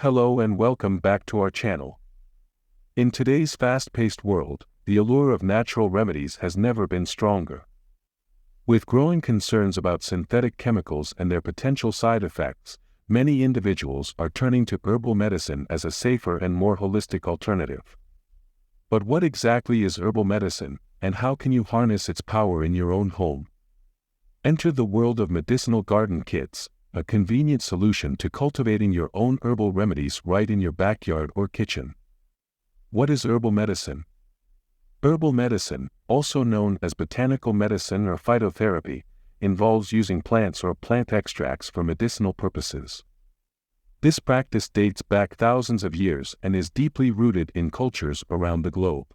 Hello and welcome back to our channel. In today's fast-paced world, the allure of natural remedies has never been stronger. With growing concerns about synthetic chemicals and their potential side effects, many individuals are turning to herbal medicine as a safer and more holistic alternative. But what exactly is herbal medicine, and how can you harness its power in your own home? Enter the world of medicinal garden kits, a convenient solution to cultivating your own herbal remedies right in your backyard or kitchen. What is herbal medicine? Herbal medicine, also known as botanical medicine or phytotherapy, involves using plants or plant extracts for medicinal purposes. This practice dates back thousands of years and is deeply rooted in cultures around the globe.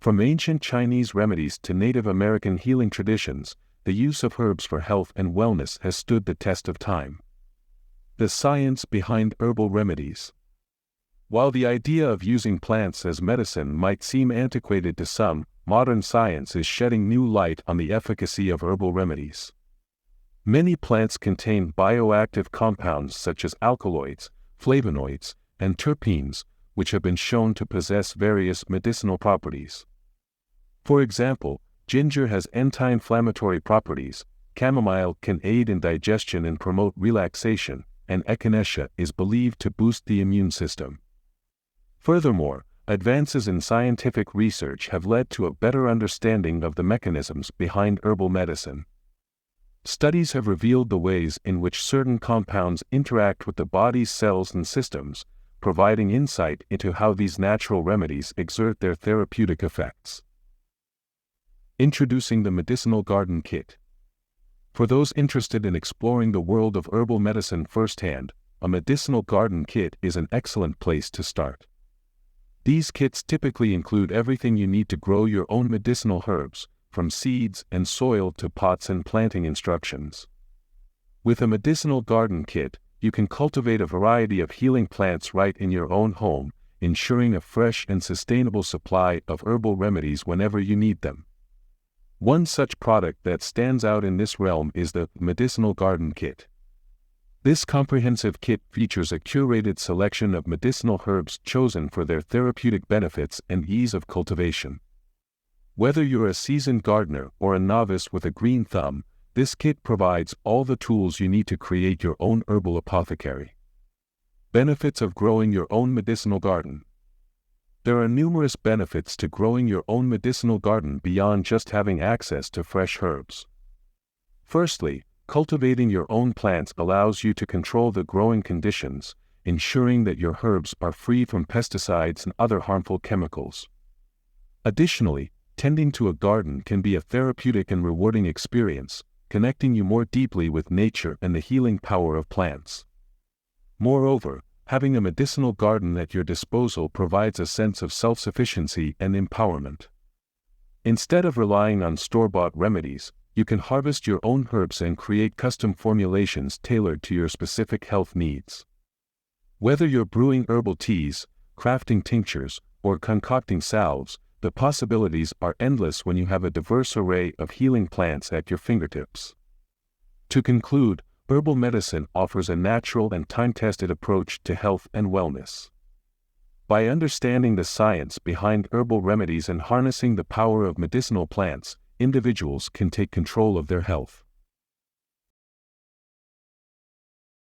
From ancient Chinese remedies to Native American healing traditions, the use of herbs for health and wellness has stood the test of time. The science behind herbal remedies. While the idea of using plants as medicine might seem antiquated to some, modern science is shedding new light on the efficacy of herbal remedies. Many plants contain bioactive compounds such as alkaloids, flavonoids, and terpenes, which have been shown to possess various medicinal properties. For example, ginger has anti-inflammatory properties, chamomile can aid in digestion and promote relaxation, and echinacea is believed to boost the immune system. Furthermore, advances in scientific research have led to a better understanding of the mechanisms behind herbal medicine. Studies have revealed the ways in which certain compounds interact with the body's cells and systems, providing insight into how these natural remedies exert their therapeutic effects. Introducing the Medicinal Garden Kit. For those interested in exploring the world of herbal medicine firsthand, a medicinal garden kit is an excellent place to start. These kits typically include everything you need to grow your own medicinal herbs, from seeds and soil to pots and planting instructions. With a medicinal garden kit, you can cultivate a variety of healing plants right in your own home, ensuring a fresh and sustainable supply of herbal remedies whenever you need them. One such product that stands out in this realm is the Medicinal Garden Kit. This comprehensive kit features a curated selection of medicinal herbs chosen for their therapeutic benefits and ease of cultivation. Whether you're a seasoned gardener or a novice with a green thumb, this kit provides all the tools you need to create your own herbal apothecary. Benefits of growing your own medicinal garden. There are numerous benefits to growing your own medicinal garden beyond just having access to fresh herbs. Firstly, cultivating your own plants allows you to control the growing conditions, ensuring that your herbs are free from pesticides and other harmful chemicals. Additionally, tending to a garden can be a therapeutic and rewarding experience, connecting you more deeply with nature and the healing power of plants. Moreover, having a medicinal garden at your disposal provides a sense of self-sufficiency and empowerment. Instead of relying on store-bought remedies, you can harvest your own herbs and create custom formulations tailored to your specific health needs. Whether you're brewing herbal teas, crafting tinctures, or concocting salves, the possibilities are endless when you have a diverse array of healing plants at your fingertips. To conclude, herbal medicine offers a natural and time-tested approach to health and wellness. By understanding the science behind herbal remedies and harnessing the power of medicinal plants, individuals can take control of their health.